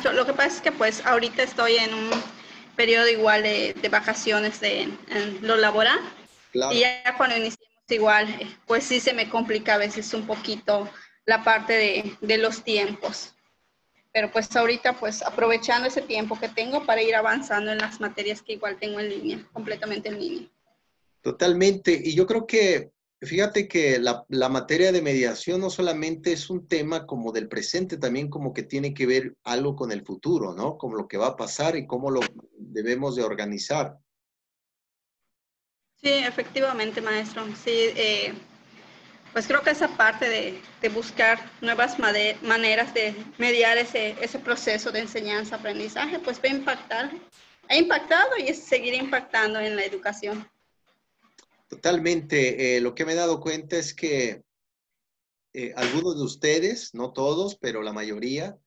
Lo que pasa es que pues ahorita estoy en un periodo igual de vacaciones en lo laboral y Claro. ya cuando iniciamos igual, pues sí se me complica a veces un poquito la parte de los tiempos. Pero pues ahorita pues aprovechando ese tiempo que tengo para ir avanzando en las materias que igual tengo en línea, completamente en línea. Totalmente. Y yo creo que, fíjate que la materia de mediación no solamente es un tema como del presente, también como que tiene que ver algo con el futuro, ¿no? Como lo que va a pasar y cómo lo debemos de organizar. Sí, efectivamente, maestro. Sí, pues creo que esa parte de buscar nuevas maneras de mediar ese proceso de enseñanza-aprendizaje, pues va a impactar, ha impactado y seguirá impactando en la educación. Totalmente. Lo que me he dado cuenta es que algunos de ustedes, no todos, pero la mayoría,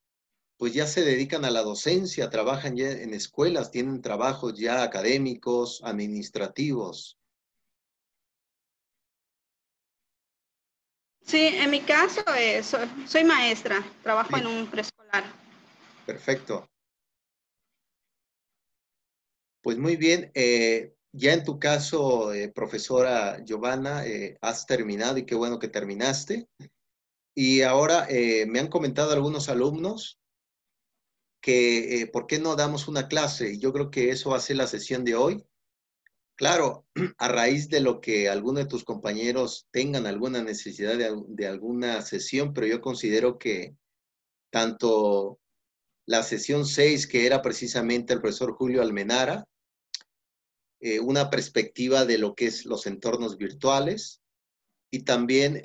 pues ya se dedican a la docencia, trabajan ya en escuelas, tienen trabajos ya académicos, administrativos. Sí, en mi caso soy maestra, trabajo en Sí, un preescolar. perfecto. Pues muy bien. Ya en tu caso, profesora Giovanna, has terminado y qué bueno que terminaste. Y ahora me han comentado algunos alumnos que por qué no damos una clase. Y yo creo que eso va a ser la sesión de hoy. Claro, a raíz de lo que alguno de tus compañeros tengan alguna necesidad de alguna sesión, pero yo considero que tanto la sesión 6 que era precisamente el profesor Julio Almenara, una perspectiva de lo que es los entornos virtuales, y también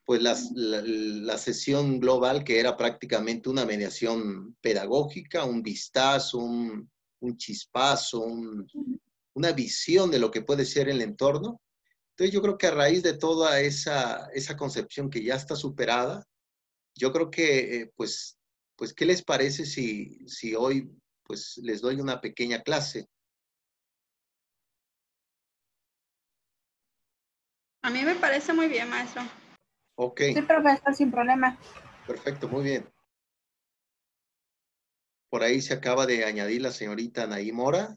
pues la sesión global que era prácticamente una mediación pedagógica, un vistazo, un chispazo, una visión de lo que puede ser el entorno. Entonces yo creo que a raíz de toda esa concepción que ya está superada, yo creo que pues ¿qué les parece si hoy pues les doy una pequeña clase? A mí me parece muy bien, maestro. Ok, Sí, profesor, sin problema. perfecto, muy bien. Por ahí se acaba de añadir la señorita Anaí Mora.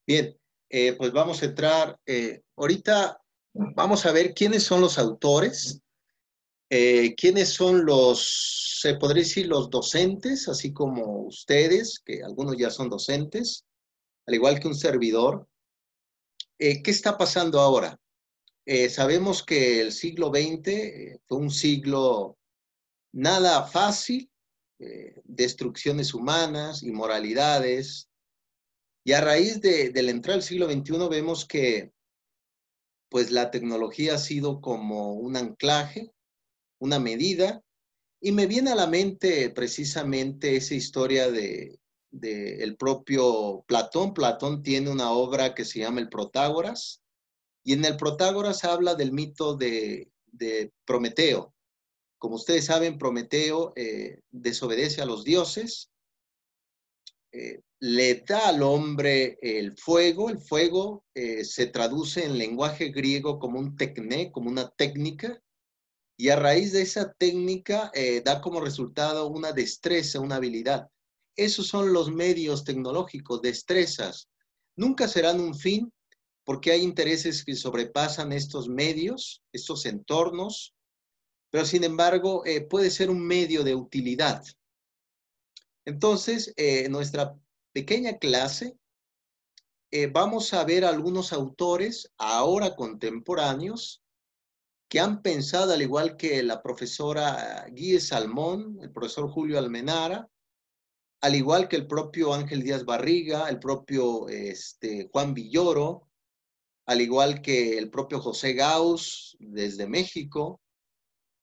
Bien, pues vamos a entrar. Ahorita vamos a ver quiénes son los autores, quiénes son se podría decir, los docentes, así como ustedes, que algunos ya son docentes, al igual que un servidor. ¿Qué está pasando ahora? Sabemos que el siglo XX fue un siglo nada fácil, destrucciones humanas, inmoralidades, y a raíz de la entrada del siglo XXI vemos que pues la tecnología ha sido como un anclaje, una medida, y me viene a la mente precisamente esa historia de el propio Platón. Platón tiene una obra que se llama El Protágoras, y en el Protágoras habla del mito de Prometeo. Como ustedes saben, Prometeo desobedece a los dioses, le da al hombre el fuego se traduce en lenguaje griego como un tecné, como una técnica, y a raíz de esa técnica da como resultado una destreza, una habilidad. Esos son los medios tecnológicos, destrezas. Nunca serán un fin porque hay intereses que sobrepasan estos medios, estos entornos, pero sin embargo puede ser un medio de utilidad. Entonces, nuestra pequeña clase, vamos a ver algunos autores ahora contemporáneos que han pensado, al igual que la profesora Guille Salmón, el profesor Julio Almenara, al igual que el propio Ángel Díaz Barriga, el propio Juan Villoro, al igual que el propio José Gauss desde México.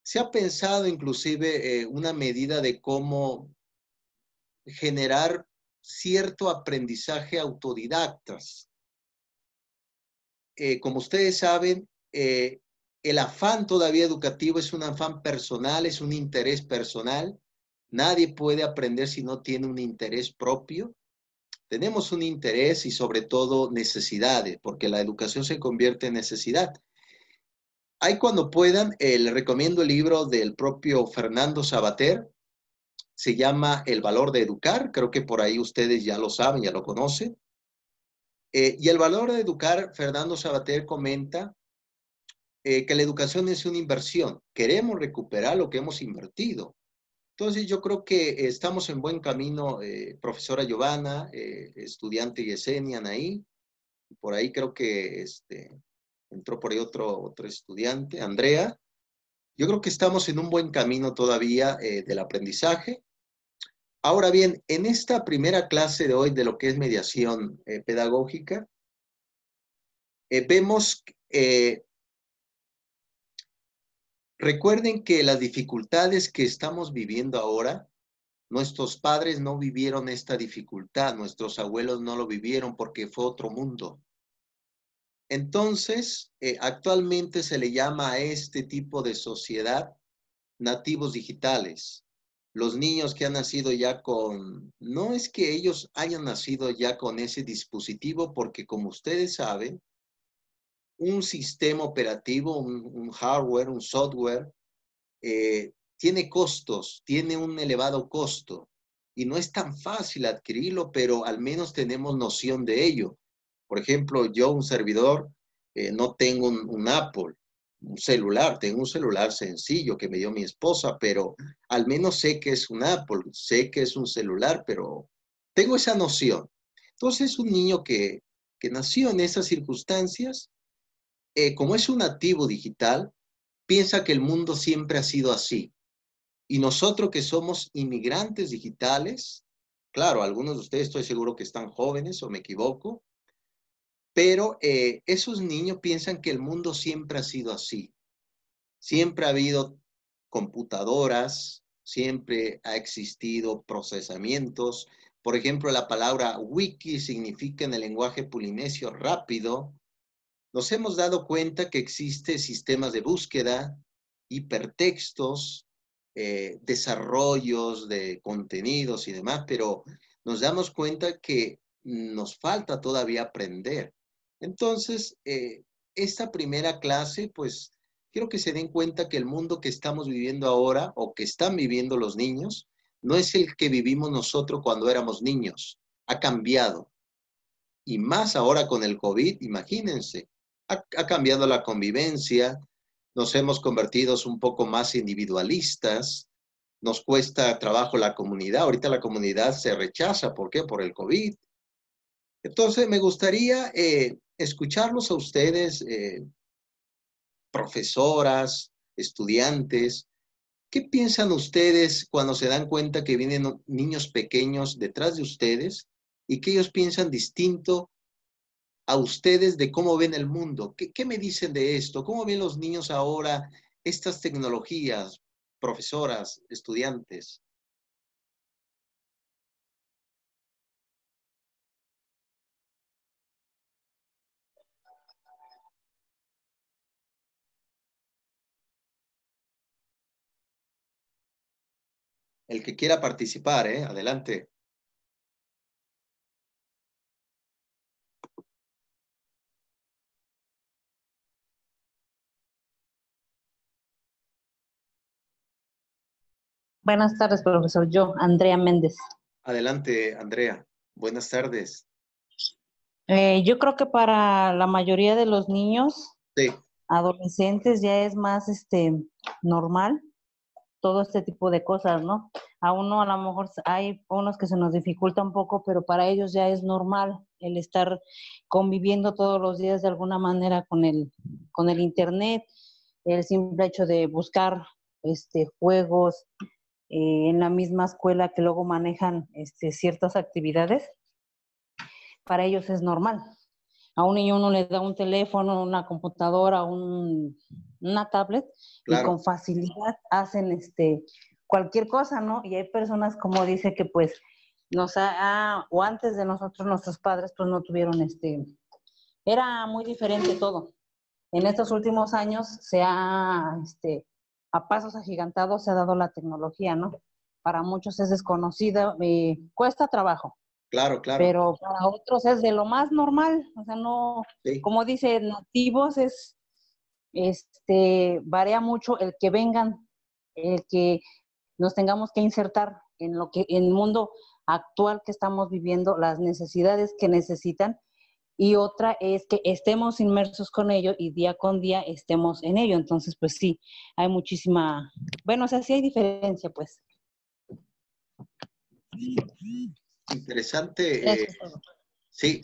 Se ha pensado inclusive una medida de cómo generar cierto aprendizaje autodidactas. Como ustedes saben, el afán todavía educativo es un afán personal, es un interés personal, Nadie puede aprender si no tiene un interés propio. Tenemos un interés y sobre todo necesidades, porque la educación se convierte en necesidad. Ahí cuando puedan, les recomiendo el libro del propio Fernando Sabater, se llama El valor de educar, creo que por ahí ustedes ya lo saben, ya lo conocen. Y el valor de educar, Fernando Sabater comenta que la educación es una inversión. Queremos recuperar lo que hemos invertido. Entonces yo creo que estamos en buen camino, profesora Giovanna, estudiante Yesenia Anaí, por ahí creo que entró por ahí otro estudiante, Andrea. Yo creo que estamos en un buen camino todavía del aprendizaje. Ahora bien, en esta primera clase de hoy de lo que es mediación pedagógica, vemos, recuerden que las dificultades que estamos viviendo ahora, nuestros padres no vivieron esta dificultad, nuestros abuelos no lo vivieron porque fue otro mundo. Entonces, actualmente se le llama a este tipo de sociedad nativos digitales. Los niños que han nacido ya con, no es que ellos hayan nacido ya con ese dispositivo, porque como ustedes saben, un sistema operativo, un hardware, un software, tiene costos, tiene un elevado costo y no es tan fácil adquirirlo, pero al menos tenemos noción de ello. Por ejemplo, yo, un servidor, no tengo un Apple, un celular, tengo un celular sencillo que me dio mi esposa, pero al menos sé que es un Apple, sé que es un celular, pero tengo esa noción. Entonces, un niño que nació en esas circunstancias, como es un nativo digital, piensa que el mundo siempre ha sido así. Y nosotros que somos inmigrantes digitales, claro, algunos de ustedes estoy seguro que están jóvenes o me equivoco, pero esos niños piensan que el mundo siempre ha sido así. Siempre ha habido computadoras, siempre ha existido procesamientos. Por ejemplo, la palabra wiki significa en el lenguaje polinesio rápido. Nos hemos dado cuenta que existen sistemas de búsqueda, hipertextos, desarrollos de contenidos y demás, pero nos damos cuenta que nos falta todavía aprender. Entonces, esta primera clase, pues, quiero que se den cuenta que el mundo que estamos viviendo ahora o que están viviendo los niños no es el que vivimos nosotros cuando éramos niños. Ha cambiado. Y más ahora con el COVID, imagínense, ha cambiado la convivencia, nos hemos convertido un poco más individualistas, nos cuesta trabajo la comunidad, ahorita la comunidad se rechaza, ¿por qué? Por el COVID. Entonces, me gustaría escucharlos a ustedes, profesoras, estudiantes, ¿qué piensan ustedes cuando se dan cuenta que vienen niños pequeños detrás de ustedes y que ellos piensan distinto a ustedes de cómo ven el mundo? ¿Qué me dicen de esto? ¿Cómo ven los niños ahora estas tecnologías, profesoras, estudiantes? El que quiera participar, adelante. Buenas tardes, profesor. Yo, Andrea Méndez. Adelante, Andrea. Buenas tardes. Yo creo que para la mayoría de los niños, Sí, adolescentes, ya es más normal todo este tipo de cosas, ¿no? A uno a lo mejor hay unos que se nos dificulta un poco, pero para ellos ya es normal el estar conviviendo todos los días de alguna manera con el internet, el simple hecho de buscar juegos en la misma escuela que luego manejan ciertas actividades, para ellos es normal. A un niño uno le da un teléfono, una computadora, una tablet y claro. con facilidad hacen cualquier cosa, ¿no? Y hay personas, como dice, que pues o antes de nosotros, nuestros padres pues no tuvieron era muy diferente todo. En estos últimos años a pasos agigantados se ha dado la tecnología, ¿no? para muchos es desconocida, cuesta trabajo. Claro, claro. Pero para otros es de lo más normal, o sea, no, Sí. como dice, nativos es, varía mucho el que vengan, el que nos tengamos que insertar en en el mundo actual que estamos viviendo, las necesidades que necesitan, y otra es que estemos inmersos con ello y día con día estemos en ello. Entonces, pues sí, hay muchísima, bueno, o sea, sí hay diferencia, pues. Interesante, sí,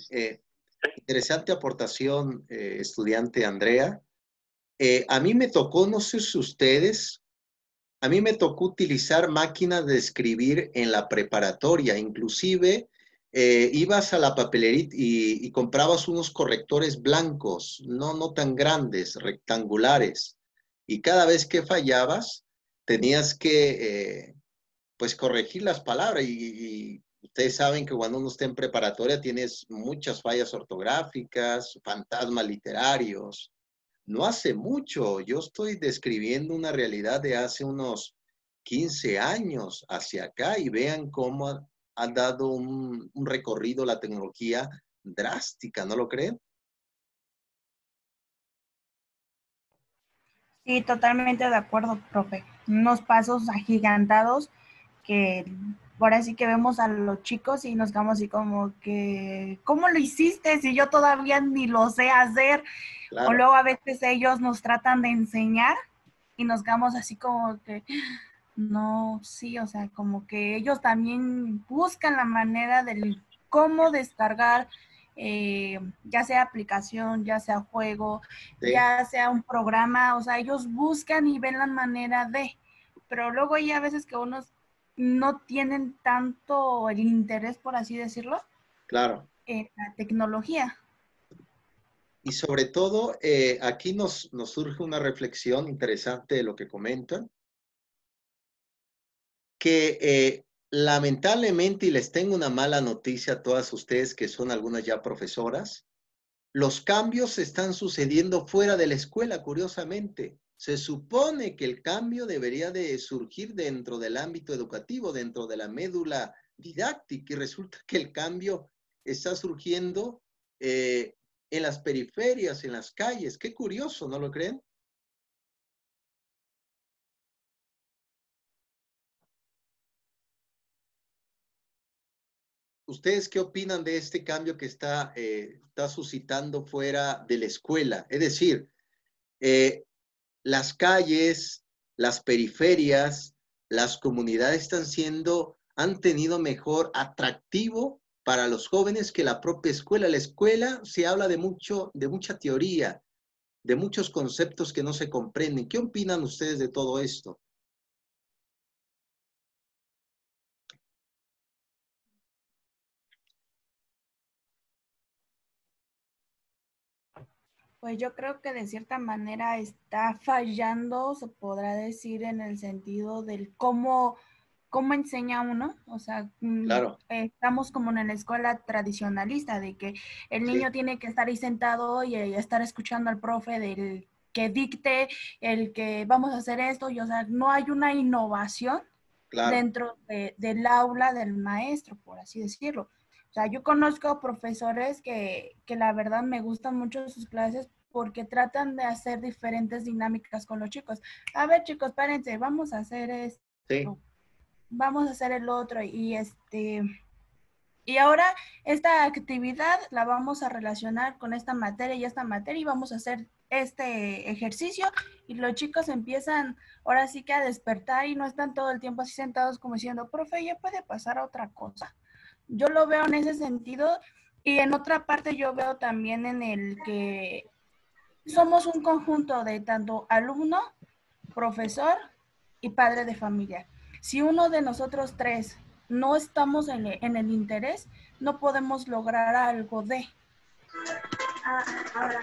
interesante aportación, estudiante Andrea. A mí me tocó, no sé si ustedes, a mí me tocó utilizar máquinas de escribir en la preparatoria, inclusive ibas a la papelería y comprabas unos correctores blancos, no tan grandes, rectangulares, y cada vez que fallabas tenías que pues corregir las palabras y ustedes saben que cuando uno está en preparatoria tienes muchas fallas ortográficas, fantasmas literarios. No hace mucho, yo estoy describiendo una realidad de hace unos 15 años hacia acá y vean cómo ha dado un recorrido la tecnología drástica, ¿no lo creen? Sí, totalmente de acuerdo, profe. Unos pasos agigantados que ahora sí que vemos a los chicos y nos quedamos así como que, ¿cómo lo hiciste si yo todavía ni lo sé hacer? Claro. O luego a veces ellos nos tratan de enseñar y nos quedamos así como que, no, sí, o sea, como que ellos también buscan la manera del cómo descargar, ya sea aplicación, ya sea juego, Sí. ya sea un programa, o sea, ellos buscan y ven la manera de, pero luego hay a veces que unos no tienen tanto el interés, por así decirlo, Claro. en la tecnología. Y sobre todo, aquí nos surge una reflexión interesante de lo que comentan, que lamentablemente, y les tengo una mala noticia a todas ustedes que son algunas ya profesoras, los cambios están sucediendo fuera de la escuela, curiosamente. Se supone que el cambio debería de surgir dentro del ámbito educativo, dentro de la médula didáctica, y resulta que el cambio está surgiendo en las periferias, en las calles. Qué curioso, ¿no lo creen? ¿Ustedes qué opinan de este cambio que está suscitando fuera de la escuela? Es decir, las calles, las periferias, las comunidades han tenido mejor atractivo para los jóvenes que la propia escuela. La escuela se habla de mucha teoría, de muchos conceptos que no se comprenden. ¿Qué opinan ustedes de todo esto? Pues yo creo que de cierta manera está fallando, se podrá decir, en el sentido del cómo enseña uno. O sea, Claro. estamos como en la escuela tradicionalista, de que el niño Sí. tiene que estar ahí sentado y estar escuchando al profe del que dicte, el que vamos a hacer esto, y o sea, no hay una innovación Claro. dentro del aula del maestro, por así decirlo. O sea, yo conozco profesores que la verdad me gustan mucho sus clases porque tratan de hacer diferentes dinámicas con los chicos. A ver, chicos, párense, vamos a hacer esto, Sí. vamos a hacer el otro, y ahora esta actividad la vamos a relacionar con esta materia y vamos a hacer este ejercicio, y los chicos empiezan ahora sí que a despertar y no están todo el tiempo así sentados como diciendo, profe, ya puede pasar a otra cosa. Yo lo veo en ese sentido, y en otra parte yo veo también en el que somos un conjunto de tanto alumno, profesor y padre de familia. Si uno de nosotros tres no estamos en el interés, no podemos lograr algo de.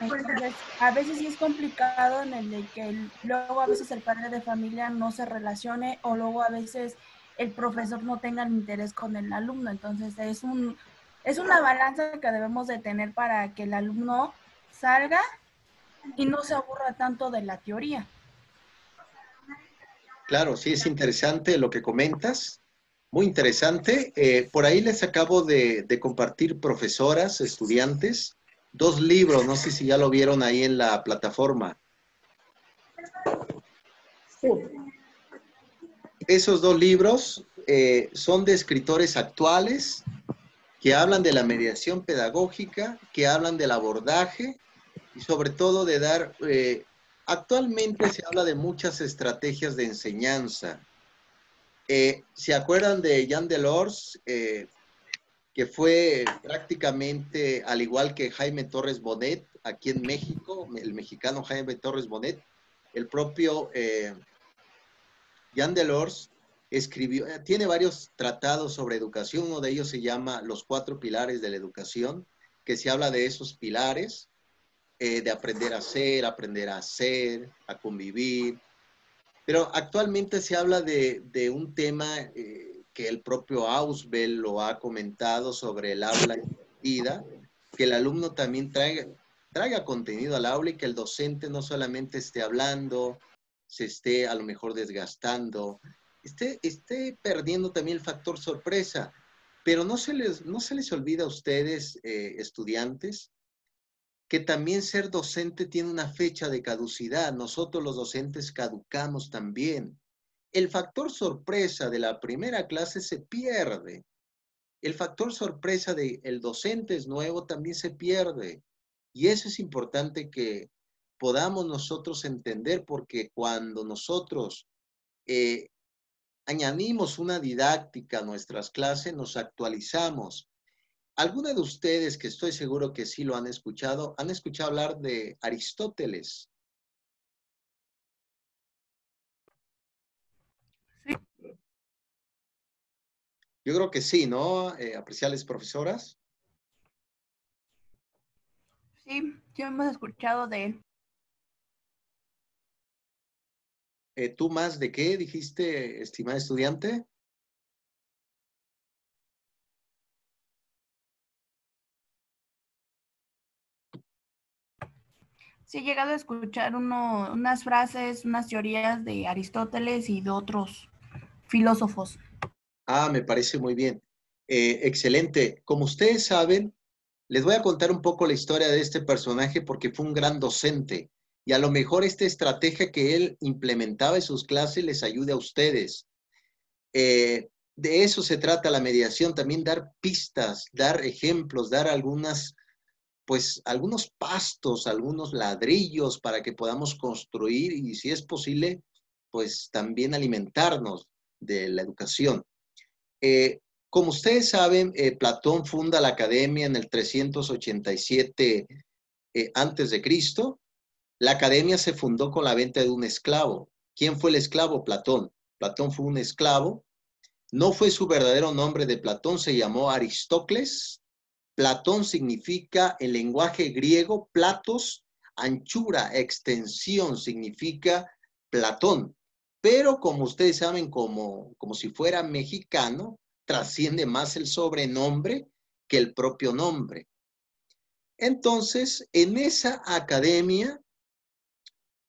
Entonces, a veces sí es complicado en el de que luego a veces el padre de familia no se relacione, o luego a veces el profesor no tenga el interés con el alumno. Entonces es una balanza que debemos de tener para que el alumno salga y no se aburra tanto de la teoría. Claro, sí es interesante lo que comentas. Muy interesante. Por ahí les acabo de compartir, profesoras, estudiantes, 2 libros, no sé si ya lo vieron ahí en la plataforma. Sí. Esos 2 libros son de escritores actuales que hablan de la mediación pedagógica, que hablan del abordaje y sobre todo de dar... actualmente se habla de muchas estrategias de enseñanza. ¿Se acuerdan de Jean Delors? Que fue prácticamente, al igual que Jaime Torres Bonet, aquí en México, el mexicano Jaime Torres Bonet, el propio Jean Delors escribió, tiene varios tratados sobre educación, uno de ellos se llama Los 4 pilares de la educación, que se habla de esos pilares, de aprender a ser, aprender a hacer, a convivir, pero actualmente se habla de un tema que el propio Ausubel lo ha comentado sobre el aula invertida, que el alumno también traiga contenido al aula y que el docente no solamente esté hablando, se esté a lo mejor desgastando, esté perdiendo también el factor sorpresa. Pero no se les olvida a ustedes, estudiantes, que también ser docente tiene una fecha de caducidad. Nosotros los docentes caducamos también. El factor sorpresa de la primera clase se pierde. El factor sorpresa de el docente es nuevo también se pierde. Y eso es importante que podamos nosotros entender, porque cuando nosotros añadimos una didáctica a nuestras clases, nos actualizamos. ¿Alguna de ustedes, que estoy seguro que sí lo han escuchado hablar de Aristóteles? Sí. Yo creo que sí, ¿no? Apreciables profesoras. Sí, sí hemos escuchado de él. ¿Tú más de qué dijiste, estimada estudiante? Sí he llegado a escuchar unas frases, unas teorías de Aristóteles y de otros filósofos. Ah, me parece muy bien. Excelente. Como ustedes saben, les voy a contar un poco la historia de este personaje porque fue un gran docente y a lo mejor esta estrategia que él implementaba en sus clases les ayude a ustedes. De eso se trata la mediación, también dar pistas, dar ejemplos, dar algunos pastos, algunos ladrillos para que podamos construir y, si es posible, pues también alimentarnos de la educación. Como ustedes saben, Platón funda la academia en el 387 antes de Cristo. La academia se fundó con la venta de un esclavo. ¿Quién fue el esclavo? Platón. Platón fue un esclavo. No fue su verdadero nombre de Platón, se llamó Aristócles. Platón significa en lenguaje griego, platos, anchura, extensión, significa Platón. Pero como ustedes saben, como si fuera mexicano, trasciende más el sobrenombre que el propio nombre. Entonces, en esa academia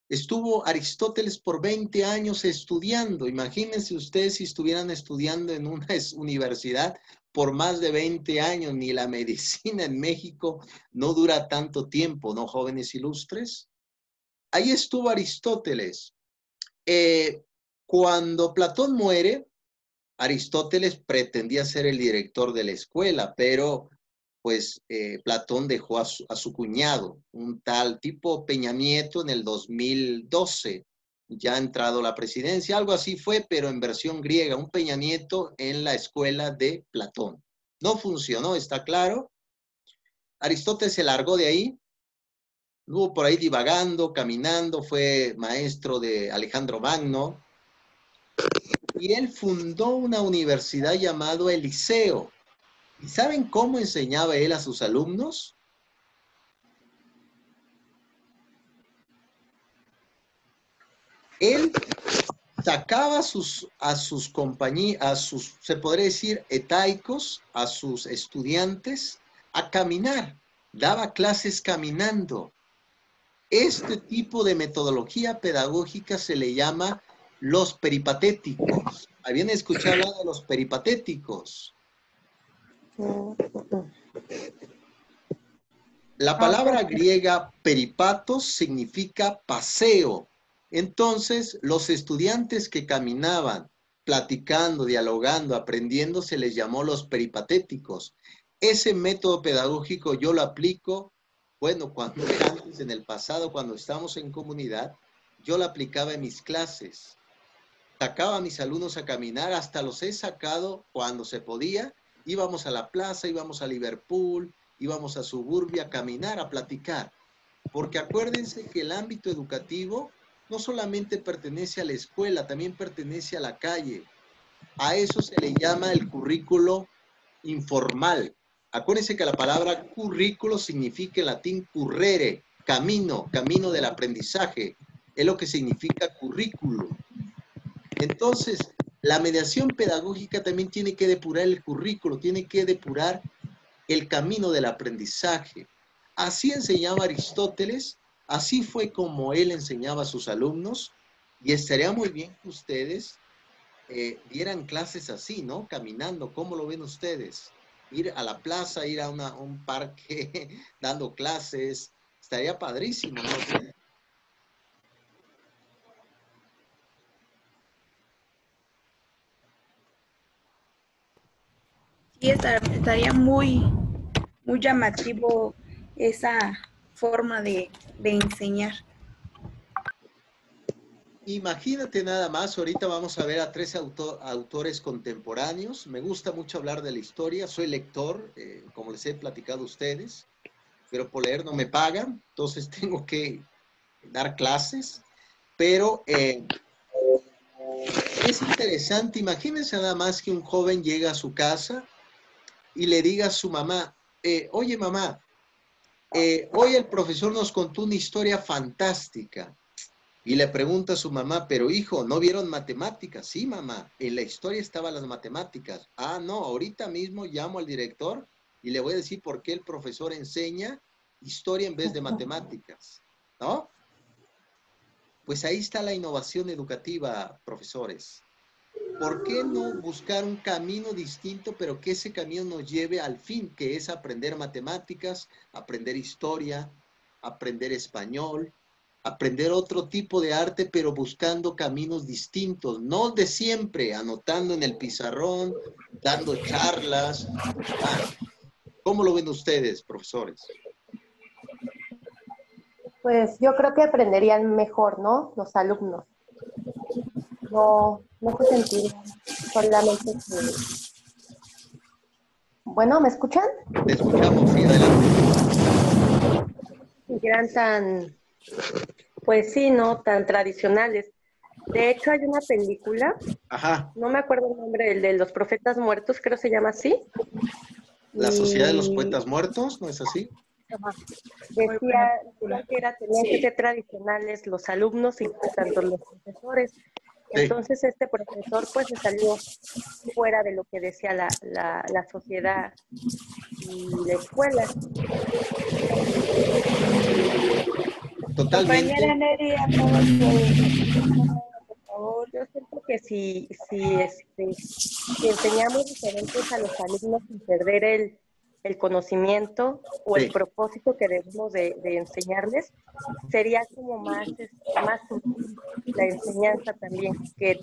estuvo Aristóteles por 20 años estudiando. Imagínense ustedes si estuvieran estudiando en una universidad por más de 20 años. Ni la medicina en México no dura tanto tiempo, ¿no, jóvenes ilustres? Ahí estuvo Aristóteles. Cuando Platón muere, Aristóteles pretendía ser el director de la escuela, pero pues Platón dejó a su cuñado, un tal tipo Peña Nieto, en el 2012, ya ha entrado la presidencia, algo así fue, pero en versión griega, un Peña Nieto en la escuela de Platón. No funcionó, está claro. Aristóteles se largó de ahí, estuvo por ahí divagando, caminando, fue maestro de Alejandro Magno, y él fundó una universidad llamada Eliseo. ¿Y saben cómo enseñaba él a sus alumnos? Él sacaba se podría decir, etaicos, a sus estudiantes, a caminar. Daba clases caminando. Este tipo de metodología pedagógica se le llama Los peripatéticos. ¿Habían escuchado hablar de los peripatéticos? La palabra griega peripatos significa paseo. Entonces, los estudiantes que caminaban, platicando, dialogando, aprendiendo, se les llamó los peripatéticos. Ese método pedagógico yo lo aplico, bueno, cuando antes, en el pasado, cuando estábamos en comunidad, yo lo aplicaba en mis clases. Sacaba a mis alumnos a caminar, hasta los he sacado cuando se podía. Íbamos a la plaza, íbamos a Liverpool, íbamos a Suburbia a caminar, a platicar. Porque acuérdense que el ámbito educativo no solamente pertenece a la escuela, también pertenece a la calle. A eso se le llama el currículo informal. Acuérdense que la palabra currículo significa en latín currere, camino, camino del aprendizaje. Es lo que significa currículo. Entonces, la mediación pedagógica también tiene que depurar el currículo, tiene que depurar el camino del aprendizaje. Así enseñaba Aristóteles, así fue como él enseñaba a sus alumnos, y estaría muy bien que ustedes dieran clases así, ¿no? Caminando, ¿cómo lo ven ustedes? Ir a la plaza, ir a un parque dando clases, estaría padrísimo, ¿no? Sí, estaría muy llamativo esa forma de enseñar. Imagínate nada más, ahorita vamos a ver a 3 autores contemporáneos. Me gusta mucho hablar de la historia, soy lector, como les he platicado a ustedes, pero por leer no me pagan, entonces tengo que dar clases, pero es interesante, imagínense nada más que un joven llega a su casa y le diga a su mamá, oye mamá, hoy el profesor nos contó una historia fantástica. Y le pregunta a su mamá, pero hijo, ¿no vieron matemáticas? Sí, mamá, en la historia estaban las matemáticas. Ah, no, ahorita mismo llamo al director y le voy a decir por qué el profesor enseña historia en vez de matemáticas, ¿no? Pues ahí está la innovación educativa, profesores. ¿Por qué no buscar un camino distinto, pero que ese camino nos lleve al fin, que es aprender matemáticas, aprender historia, aprender español, aprender otro tipo de arte, pero buscando caminos distintos, no de siempre, anotando en el pizarrón, dando charlas? ¿Cómo lo ven ustedes, profesores? Pues yo creo que aprenderían mejor, ¿no? Los alumnos. No se sentirían solamente que... Bueno, ¿me escuchan? Te escuchamos, sí, adelante. Eran tan, pues sí, ¿no? Tan tradicionales. De hecho, hay una película, Ajá. No me acuerdo el nombre, el de los profetas muertos, creo que se llama así. La Sociedad de los Poetas Muertos, ¿no es así? Decía que tenían que ser tradicionales los alumnos y tanto los profesores. Entonces este profesor pues se salió fuera de lo que decía la sociedad y la escuela. Totalmente. Compañera Neria, por favor. Yo siento que si enseñamos diferentes a los alumnos sin perder el conocimiento o el propósito que debemos de enseñarles, sería como más útil la enseñanza también que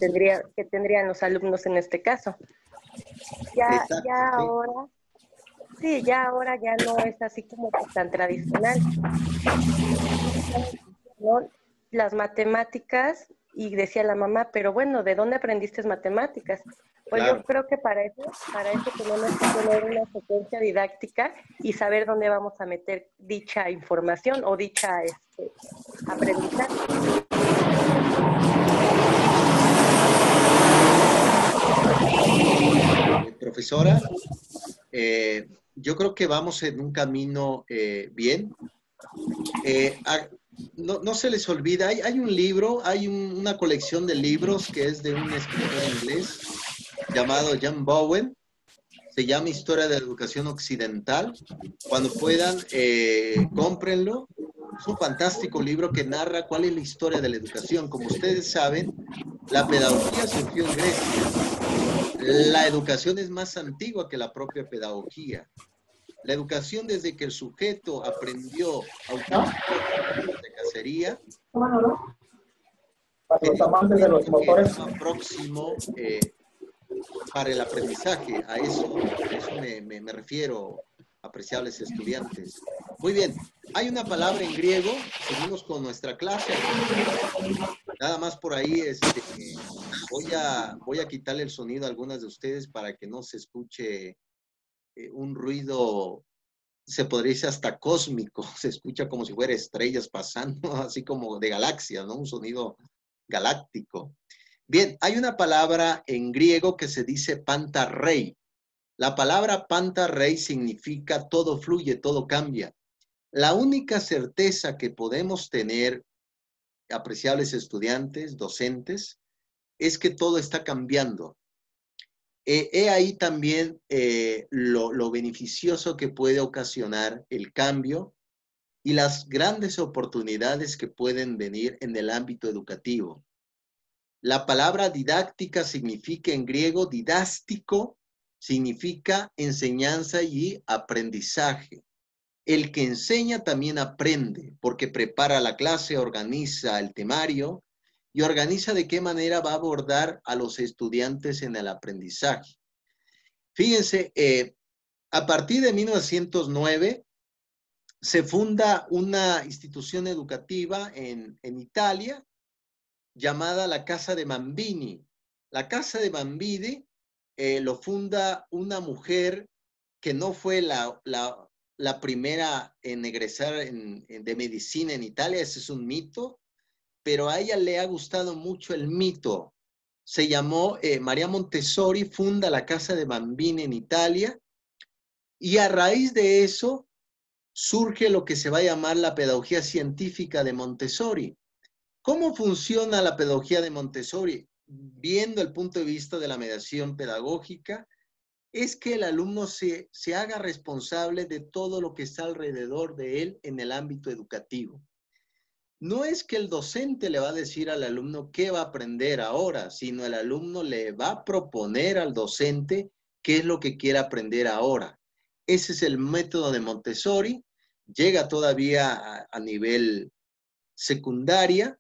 tendrían los alumnos en este caso. Ya ahora ya no es así como tan tradicional, ¿no? Las matemáticas, y decía la mamá, pero bueno, ¿de dónde aprendiste matemáticas? Pues claro. Yo creo que para eso tenemos que tener una secuencia didáctica y saber dónde vamos a meter dicha información o dicha aprendizaje. Profesora, yo creo que vamos en un camino bien. No se les olvida, hay un libro, una colección de libros que es de un escritor inglés llamado John Bowen, se llama Historia de la Educación Occidental. Cuando puedan, cómprenlo. Es un fantástico libro que narra cuál es la historia de la educación. Como ustedes saben, La pedagogía surgió en Grecia. La educación es más antigua que la propia pedagogía. La educación, desde que el sujeto aprendió a utilizar técnicas de cacería, Para los amantes de los motores. estaba próximo para el aprendizaje. A eso me refiero, apreciables estudiantes. Muy bien, hay una palabra en griego, seguimos con nuestra clase. Nada más por ahí, voy a quitarle el sonido a algunas de ustedes para que no se escuche un ruido, se podría decir hasta cósmico, se escucha como si fuera estrellas pasando, así como de galaxias, ¿no? Un sonido galáctico. Bien, hay una palabra en griego que se dice pantarrei. La palabra pantarrei significa todo fluye, todo cambia. La única certeza que podemos tener, apreciables estudiantes, docentes, es que todo está cambiando. He ahí también lo beneficioso que puede ocasionar el cambio y las grandes oportunidades que pueden venir en el ámbito educativo. La palabra didáctica significa en griego didástico, significa enseñanza y aprendizaje. El que enseña también aprende, porque prepara la clase, organiza el temario y organiza de qué manera va a abordar a los estudiantes en el aprendizaje. Fíjense, a partir de 1909 se funda una institución educativa en Italia llamada la Casa de Bambini. La Casa de Bambini lo funda una mujer que no fue la primera en egresar de medicina en Italia, ese es un mito, pero a ella le ha gustado mucho el mito. Se llamó María Montessori, funda la Casa de Bambini en Italia, y a raíz de eso surge lo que se va a llamar la pedagogía científica de Montessori. ¿Cómo funciona la pedagogía de Montessori? Viendo el punto de vista de la mediación pedagógica, es que el alumno se haga responsable de todo lo que está alrededor de él en el ámbito educativo. No es que el docente le va a decir al alumno qué va a aprender ahora, sino el alumno le va a proponer al docente qué es lo que quiere aprender ahora. Ese es el método de Montessori, llega todavía a nivel secundaria,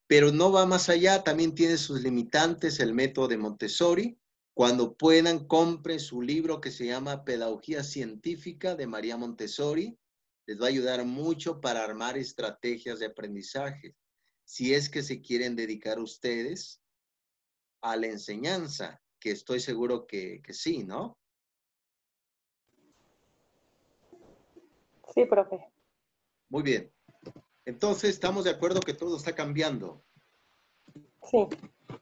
pero no va más allá, también tiene sus limitantes el método de Montessori. Cuando puedan, compren su libro que se llama Pedagogía Científica de María Montessori. Les va a ayudar mucho para armar estrategias de aprendizaje. Si es que se quieren dedicar ustedes a la enseñanza, que estoy seguro que sí, ¿no? Sí, profe. Muy bien. Entonces, ¿estamos de acuerdo que todo está cambiando? Sí.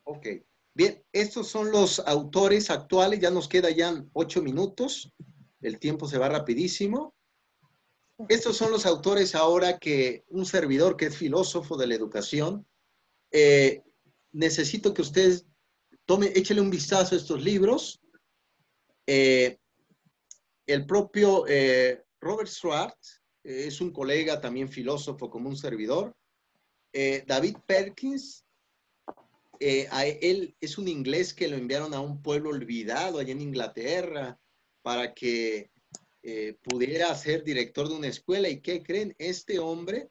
Ok. Bien, estos son los autores actuales. Ya nos queda ya 8 minutos. El tiempo se va rapidísimo. Estos son los autores ahora que un servidor que es filósofo de la educación, necesito que ustedes échale un vistazo a estos libros. El propio Robert Schwartz es un colega también filósofo como un servidor. David Perkins, él es un inglés que lo enviaron a un pueblo olvidado allá en Inglaterra para que pudiera ser director de una escuela. ¿Y qué creen? Este hombre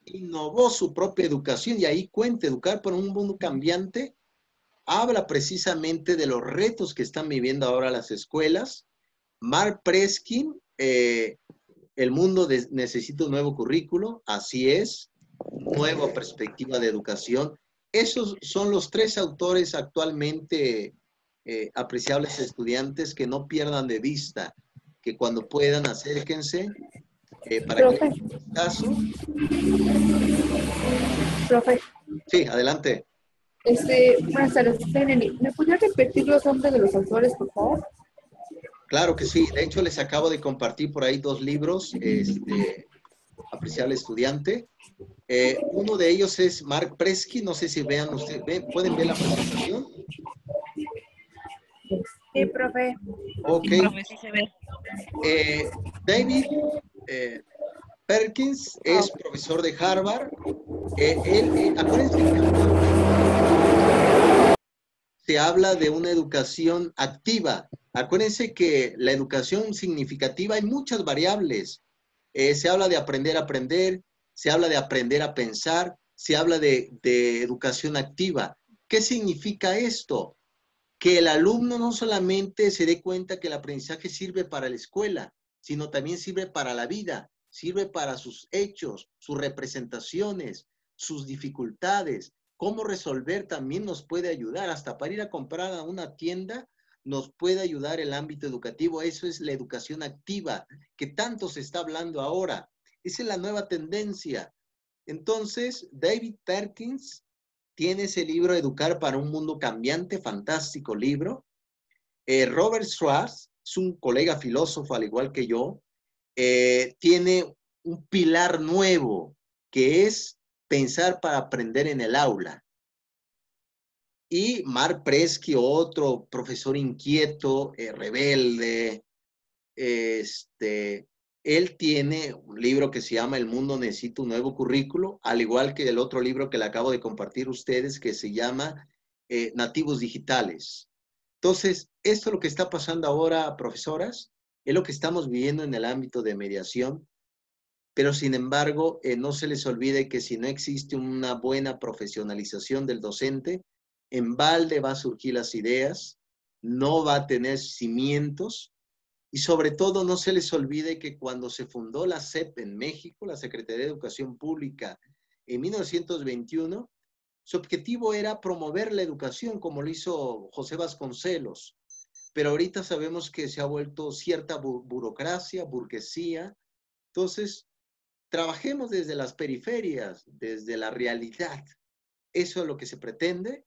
innovó su propia educación y ahí cuenta Educar para un mundo cambiante. Habla precisamente de los retos que están viviendo ahora las escuelas. Mark Preskin, el mundo necesita un nuevo currículo, así es, nueva perspectiva de educación. Esos son los 3 autores actualmente apreciables estudiantes que no pierdan de vista, que cuando puedan acérquense para que en este caso. Profe. Sí, adelante. Buenas tardes. ¿Me podría repetir los nombres de los autores, por favor? Claro que sí. De hecho, les acabo de compartir por ahí 2 libros, apreciable estudiante. Uno de ellos es Mark Preskin. No sé si vean ustedes, ¿pueden ver la presentación? Sí, profe. Ok. Sí, profe, sí se ve. David Perkins es profesor de Harvard. Acuérdense que Se habla de una educación activa. Acuérdense que la educación significativa hay muchas variables. Se habla de aprender a aprender, se habla de aprender a pensar, se habla de educación activa. ¿Qué significa esto? Que el alumno no solamente se dé cuenta que el aprendizaje sirve para la escuela, sino también sirve para la vida, sirve para sus hechos, sus representaciones, sus dificultades. Cómo resolver también nos puede ayudar, hasta para ir a comprar a una tienda nos puede ayudar el ámbito educativo. Eso es la educación activa, que tanto se está hablando ahora. Esa es la nueva tendencia. Entonces, David Perkins tiene ese libro, Educar para un Mundo Cambiante, fantástico libro. Robert Schwartz, es un colega filósofo al igual que yo, tiene un pilar nuevo, que es pensar para aprender en el aula. Y Mark Presky, otro profesor inquieto, rebelde, él tiene un libro que se llama El mundo necesita un nuevo currículo, al igual que el otro libro que le acabo de compartir a ustedes, que se llama Nativos Digitales. Entonces, esto es lo que está pasando ahora, profesoras, es lo que estamos viviendo en el ámbito de mediación, pero sin embargo, no se les olvide que si no existe una buena profesionalización del docente, en balde va a surgir las ideas, no va a tener cimientos, y sobre todo no se les olvide que cuando se fundó la SEP en México, la Secretaría de Educación Pública, en 1921, su objetivo era promover la educación, como lo hizo José Vasconcelos. Pero ahorita sabemos que se ha vuelto cierta burocracia, burguesía. Entonces, trabajemos desde las periferias, desde la realidad. Eso es lo que se pretende.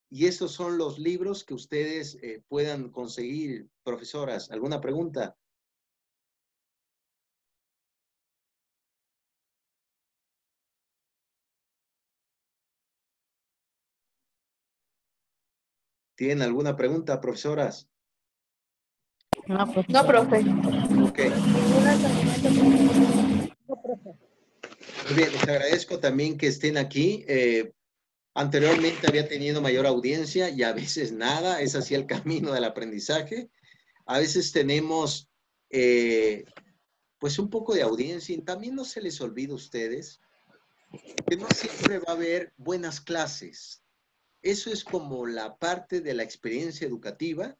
Y esos son los libros que ustedes puedan conseguir, profesoras. ¿Alguna pregunta? ¿Tienen alguna pregunta, profesoras? No, pues, No, profe. Ok. Muy bien, les agradezco también que estén aquí. Anteriormente había tenido mayor audiencia y a veces nada, es así el camino del aprendizaje. A veces tenemos pues un poco de audiencia y también no se les olvide a ustedes que no siempre va a haber buenas clases. Eso es como la parte de la experiencia educativa,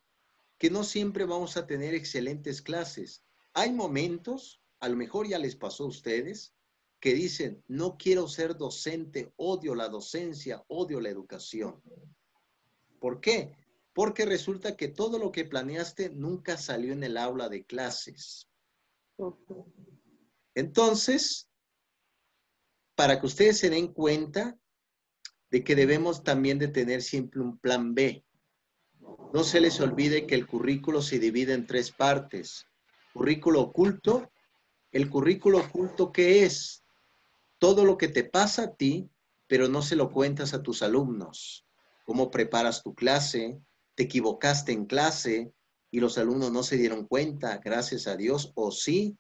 que no siempre vamos a tener excelentes clases. Hay momentos, a lo mejor ya les pasó a ustedes, que dicen, no quiero ser docente, odio la docencia, odio la educación. ¿Por qué? Porque resulta que todo lo que planeaste nunca salió en el aula de clases. Entonces, para que ustedes se den cuenta de que debemos también de tener siempre un plan B. No se les olvide que el currículo se divide en 3 partes. Currículo oculto. El currículo oculto, ¿qué es? Todo lo que te pasa a ti, pero no se lo cuentas a tus alumnos. Cómo preparas tu clase, te equivocaste en clase y los alumnos no se dieron cuenta, gracias a Dios, o sí,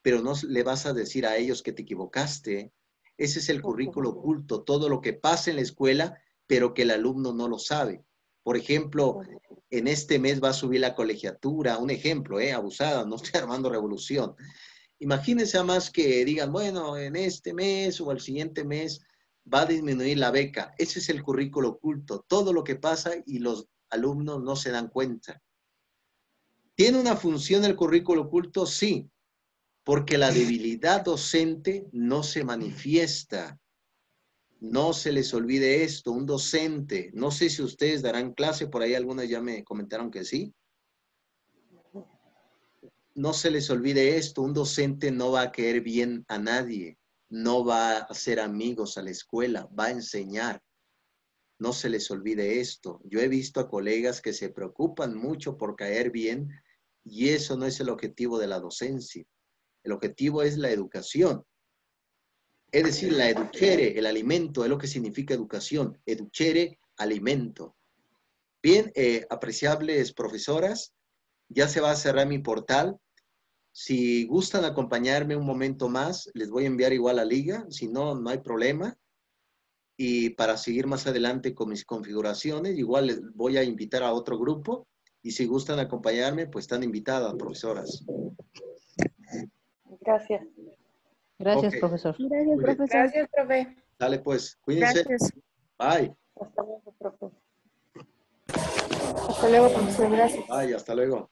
pero no le vas a decir a ellos que te equivocaste. Ese es el currículo oculto, todo lo que pasa en la escuela, pero que el alumno no lo sabe. Por ejemplo, en este mes va a subir la colegiatura, un ejemplo, abusada, no estoy armando revolución. Imagínense a más que digan, bueno, en este mes o el siguiente mes va a disminuir la beca. Ese es el currículo oculto, todo lo que pasa y los alumnos no se dan cuenta. ¿Tiene una función el currículo oculto? Sí, porque la debilidad docente no se manifiesta. No se les olvide esto, un docente, no sé si ustedes darán clase, por ahí algunas ya me comentaron que sí. No se les olvide esto, un docente no va a caer bien a nadie, no va a hacer amigos a la escuela, va a enseñar. No se les olvide esto. Yo he visto a colegas que se preocupan mucho por caer bien y eso no es el objetivo de la docencia. El objetivo es la educación. Es decir, la educere, el alimento, es lo que significa educación. Educere, alimento. Bien, apreciables profesoras, ya se va a cerrar mi portal. Si gustan acompañarme un momento más, les voy a enviar igual a liga. Si no, no hay problema. y para seguir más adelante con mis configuraciones. Igual les voy a invitar a otro grupo y si gustan acompañarme, pues están invitadas, profesoras. Gracias. Gracias, Ok. profesor. Gracias, Muy bien. profesor. Gracias, profe. Dale pues, cuídense. Gracias. Bye. Hasta luego, profe. Hasta luego, profesor. Gracias. Bye, hasta luego.